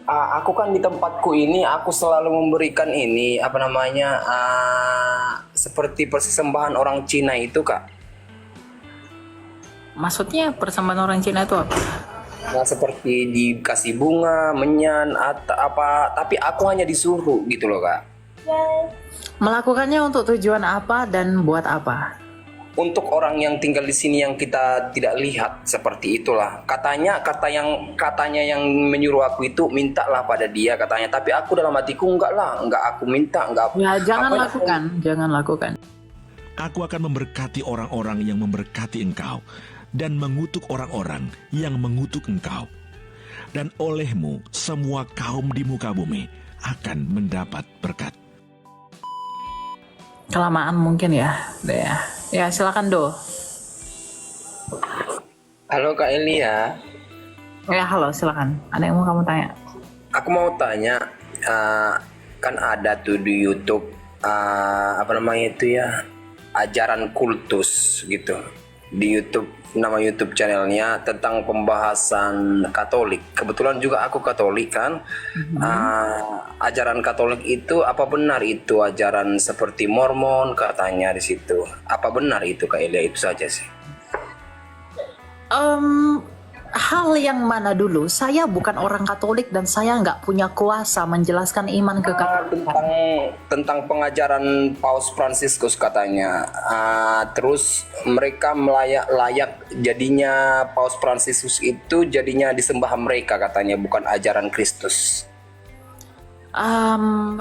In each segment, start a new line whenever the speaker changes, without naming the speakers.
Aku kan di tempatku ini aku selalu memberikan ini apa namanya seperti persembahan orang Cina itu Kak.
Maksudnya persembahan orang Cina itu apa?
Nah, seperti dikasih bunga, menyan, atau apa, tapi aku hanya disuruh gitu loh Kak.
Melakukannya untuk tujuan apa dan buat apa?
Untuk orang yang tinggal di sini yang kita tidak lihat seperti itulah. Katanya yang menyuruh aku itu mintalah pada dia katanya, tapi aku dalam hatiku enggak lah, enggak aku minta, enggak
Ya, jangan
apa
lakukan, jangan lakukan.
Aku akan memberkati orang-orang yang memberkati engkau, dan mengutuk orang-orang yang mengutuk engkau. Dan olehmu semua kaum di muka bumi akan mendapat berkat.
Kelamaan mungkin ya. Deh ya. Ya, silakan Do.
Halo Kak Elia.
Ya, halo, silakan. Ada yang mau kamu tanya?
Aku mau tanya, kan ada tuh di YouTube apa namanya itu ya, ajaran kultus gitu. Di YouTube, nama YouTube channelnya tentang pembahasan Katolik. Kebetulan juga aku Katolik kan. Ajaran Katolik itu apa benar itu ajaran seperti Mormon katanya di situ? Apa benar itu Kak Elia? Itu saja sih.
Hal yang mana dulu? Saya bukan orang Katolik dan saya nggak punya kuasa menjelaskan iman ke Katolikan.
Tentang pengajaran Paus Fransiskus katanya. Terus mereka layak jadinya Paus Fransiskus itu jadinya disembah mereka katanya, bukan ajaran Kristus.
Em,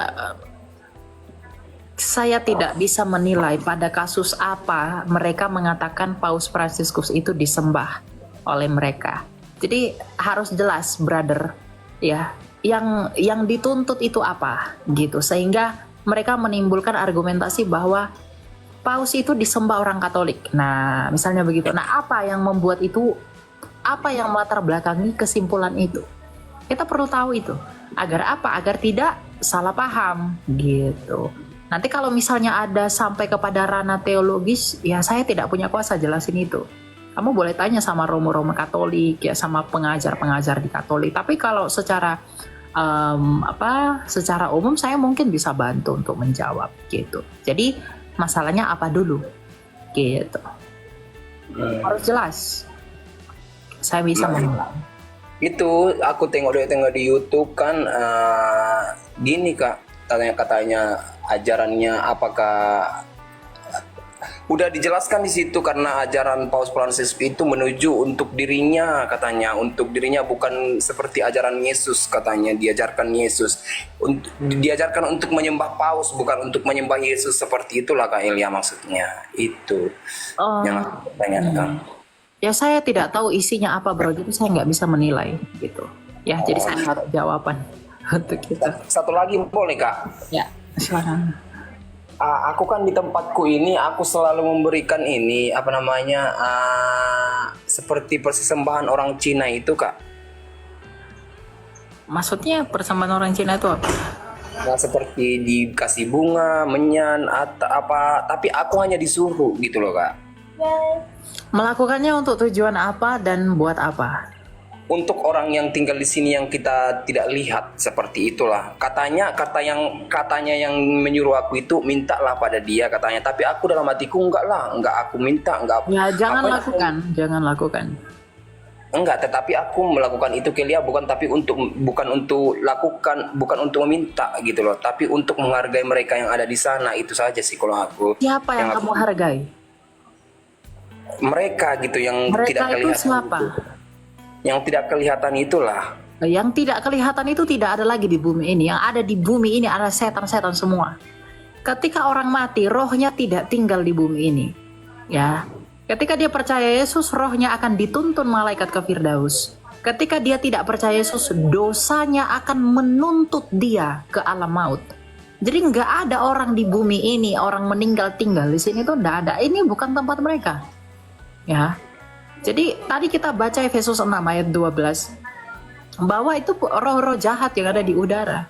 saya tidak bisa menilai pada kasus apa mereka mengatakan Paus Fransiskus itu disembah oleh mereka. Jadi harus jelas, brother, ya, yang dituntut itu apa, gitu. Sehingga mereka menimbulkan argumentasi bahwa Paus itu disembah orang Katolik. Nah, misalnya begitu. Nah, apa yang membuat itu? Apa yang melatar belakangi kesimpulan itu? Kita perlu tahu itu. Agar apa? Agar tidak salah paham, gitu. Nanti kalau misalnya ada sampai kepada ranah teologis, ya saya tidak punya kuasa jelasin itu. Kamu boleh tanya sama romo-romo Katolik, ya sama pengajar-pengajar di Katolik. Tapi kalau secara secara umum saya mungkin bisa bantu untuk menjawab gitu. Jadi masalahnya apa dulu, gitu. Harus jelas. Saya bisa mengulang.
Itu aku tengok di YouTube kan, gini Kak, katanya ajarannya apakah udah dijelaskan di situ, karena ajaran Paus Francis itu menuju untuk dirinya katanya, untuk dirinya bukan seperti ajaran Yesus katanya, diajarkan untuk menyembah Paus bukan untuk menyembah Yesus, seperti itulah Kak Elia maksudnya. Itu yang aku tanyakan.
Ya saya tidak tahu isinya apa bro, jadi saya nggak bisa menilai gitu. Ya jadi saya harap jawaban untuk kita.
Satu lagi boleh Kak?
Ya silakan.
Aku kan di tempatku ini aku selalu memberikan ini apa namanya seperti persembahan orang Cina itu Kak.
Maksudnya persembahan orang Cina itu apa?
Nah, seperti dikasih bunga, menyan, atau apa, tapi aku hanya disuruh gitu loh Kak.
Melakukannya untuk tujuan apa dan buat apa?
Untuk orang yang tinggal di sini yang kita tidak lihat seperti itulah. Katanya yang menyuruh aku itu mintalah pada dia katanya, tapi aku dalam hatiku enggak lah, enggak aku minta, enggak.
Ya jangan
apa
lakukan, jangan lakukan.
Enggak, tetapi aku melakukan itu Kelia bukan untuk meminta gitu loh, tapi untuk menghargai mereka yang ada di sana, itu saja sih kalau aku.
Siapa yang kamu hargai?
Mereka gitu yang
Mereka
tidak
itu
kelihatan.
siapa?
Yang tidak kelihatan itulah.
Yang tidak kelihatan itu tidak ada lagi di bumi ini. Yang ada di bumi ini adalah setan-setan semua. Ketika orang mati, rohnya tidak tinggal di bumi ini. Ya, ketika dia percaya Yesus, rohnya akan dituntun malaikat ke Firdaus. Ketika dia tidak percaya Yesus, dosanya akan menuntut dia ke alam maut. Jadi nggak ada orang di bumi ini, orang meninggal tinggal di sini tuh nggak ada. Ini bukan tempat mereka. Ya. Jadi tadi kita baca Efesus 6 ayat 12 bahwa itu roh-roh jahat yang ada di udara.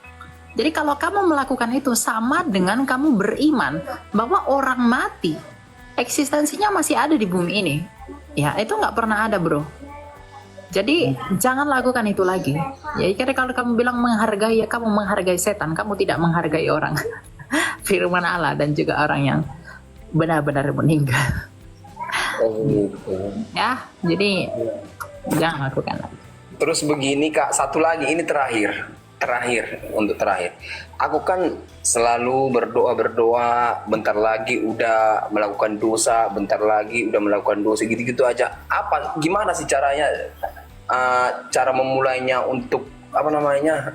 Jadi kalau kamu melakukan itu sama dengan kamu beriman bahwa orang mati eksistensinya masih ada di bumi ini. Ya itu nggak pernah ada bro. Jadi jangan lakukan itu lagi. Ya, karena kalau kamu bilang menghargai, ya kamu menghargai setan, kamu tidak menghargai orang. Firman Allah dan juga orang yang benar-benar meninggal.
Oh, gitu.
Ya, jadi jangan lakukan lagi.
Terus begini Kak, satu lagi ini terakhir untuk terakhir. Aku kan selalu berdoa, bentar lagi udah melakukan dosa, bentar lagi udah melakukan dosa, gitu-gitu aja. Gimana sih caranya, cara memulainya untuk apa namanya,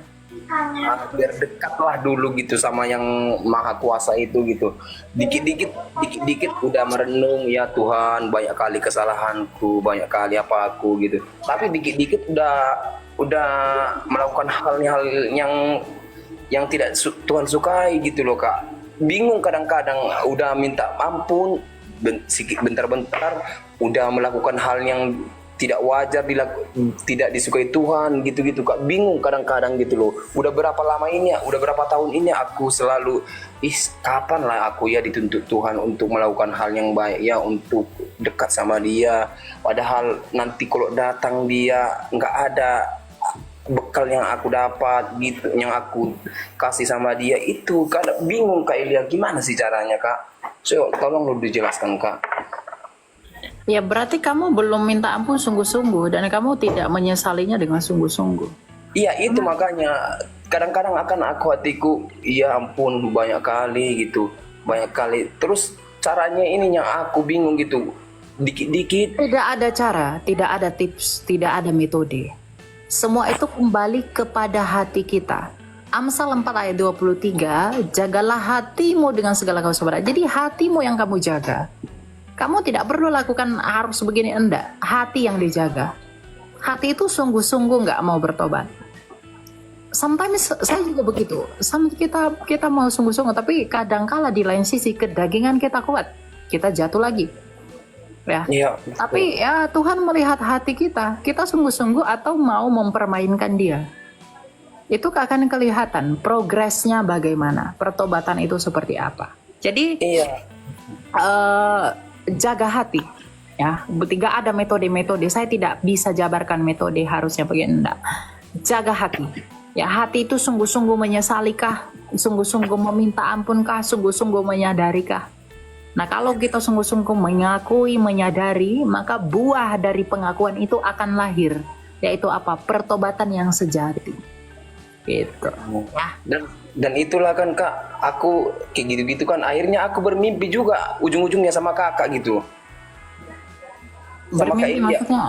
biar dekatlah dulu gitu sama yang maha kuasa itu gitu. Dikit-dikit udah merenung, ya Tuhan banyak kali kesalahanku, banyak kali apa aku gitu. Tapi dikit-dikit udah melakukan hal-hal yang tidak Tuhan sukai gitu loh Kak. Bingung kadang-kadang, udah minta ampun bentar-bentar udah melakukan hal yang tidak wajar, tidak disukai Tuhan gitu-gitu Kak. Bingung kadang-kadang gitu loh. Udah berapa lama ini ya, udah berapa tahun ini aku selalu kapan lah aku ya dituntut Tuhan untuk melakukan hal yang baik ya, untuk dekat sama dia. Padahal nanti kalau datang dia nggak ada bekal yang aku dapat gitu, yang aku kasih sama dia itu. Kadang bingung Kak Elia, gimana sih caranya Kak? So, tolong lu dijelaskan Kak.
Ya berarti kamu belum minta ampun sungguh-sungguh dan kamu tidak menyesalinya dengan sungguh-sungguh.
Iya itu makanya kadang-kadang akan hatiku, ya ampun banyak kali gitu, banyak kali. Terus caranya ini yang aku bingung gitu, dikit-dikit.
Tidak ada cara, tidak ada tips, tidak ada metode. Semua itu kembali kepada hati kita. Amsal 4 ayat 23, jagalah hatimu dengan segala kesabaran. Jadi hatimu yang kamu jaga. Kamu tidak perlu lakukan harus begini, enggak. Hati yang dijaga. Hati itu sungguh-sungguh nggak mau bertobat. Sometimes saya juga begitu. Kita mau sungguh-sungguh, tapi kadangkala di lain sisi kedagingan kita kuat, kita jatuh lagi. Ya.
Iya.
Tapi ya Tuhan melihat hati kita sungguh-sungguh atau mau mempermainkan Dia. Itu akan kelihatan progresnya bagaimana, pertobatan itu seperti apa. Jadi
Iya.
Jaga hati, ya. Tidak ada metode-metode. Saya tidak bisa jabarkan metode harusnya begini, enggak. Jaga hati. Ya, hati itu sungguh-sungguh menyesalikah, sungguh-sungguh meminta ampunkah, sungguh-sungguh menyadarikah. Nah, kalau kita sungguh-sungguh mengakui, menyadari, maka buah dari pengakuan itu akan lahir, yaitu apa? Pertobatan yang sejati. Gitu. Ya.
Dan itulah kan Kak, aku kayak gitu-gitu kan akhirnya aku bermimpi juga ujung-ujungnya sama kakak gitu. Sama
Bermimpi
kayak
maksudnya?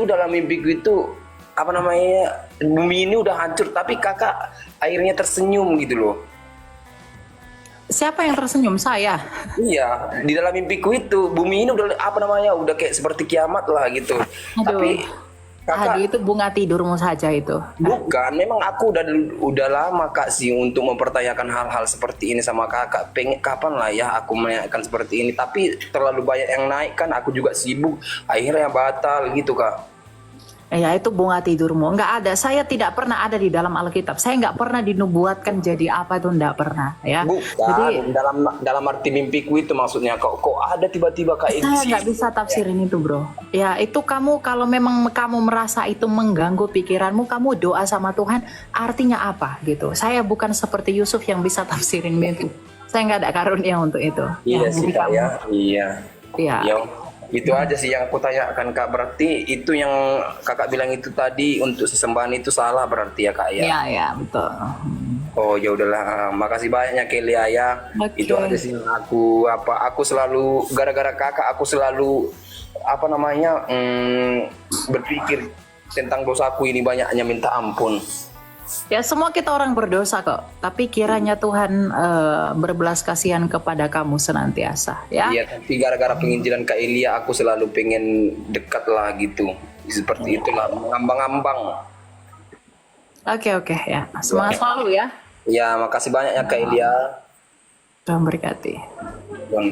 dalam mimpiku itu apa namanya, bumi ini udah hancur tapi kakak akhirnya tersenyum gitu loh.
Siapa yang tersenyum? Saya.
Iya, di dalam mimpiku itu bumi ini udah apa namanya, udah kayak seperti kiamat lah gitu.
Aduh.
Tapi
Aduh,
kakak
itu bunga tidurmu saja itu.
bukan, memang aku udah lama Kak sih untuk mempertanyakan hal-hal seperti ini sama kakak. Pengen kapan lah ya aku menanyakan seperti ini, tapi terlalu banyak yang naik kan, aku juga sibuk, akhirnya batal gitu Kak.
Ya itu bunga tidurmu. Nggak ada. Saya tidak pernah ada di dalam Alkitab. Saya nggak pernah dinubuatkan jadi apa itu, nggak pernah. Ya.
Bukan,
Jadi
dalam arti mimpiku itu maksudnya kok ada tiba-tiba Kak
saya
ini.
nggak bisa tafsirin itu, bro. Ya itu kamu kalau memang kamu merasa itu mengganggu pikiranmu, kamu doa sama Tuhan. Artinya apa gitu? Saya bukan seperti Yusuf yang bisa tafsirin mimpi. Saya nggak ada karunia untuk itu.
Iya
Ya,
sih
jadi
Kak
kamu-
ya. Iya.
Ya.
Ya, itu aja sih yang aku tanyakan Kak. Berarti itu yang kakak bilang itu tadi untuk sesembahan itu salah berarti ya Kak ya.
Ya, ya betul.
Oh ya udahlah, makasih banyak Kelia ya.
Oke.
Itu aja sih yang aku selalu gara-gara kakak aku selalu apa namanya berpikir tentang dosaku ini, banyaknya minta ampun.
Ya semua kita orang berdosa kok. Tapi kiranya Tuhan berbelas kasihan kepada kamu senantiasa. Ya.
Iya, tapi gara-gara penginjilan Kak Elia aku selalu pengen dekat lah gitu. Seperti itulah, mengambang-ambang.
Oke ya. Semangat selalu ya.
Ya, makasih banyak ya Kak Elia.
Tuhan berkati.
Tuhan.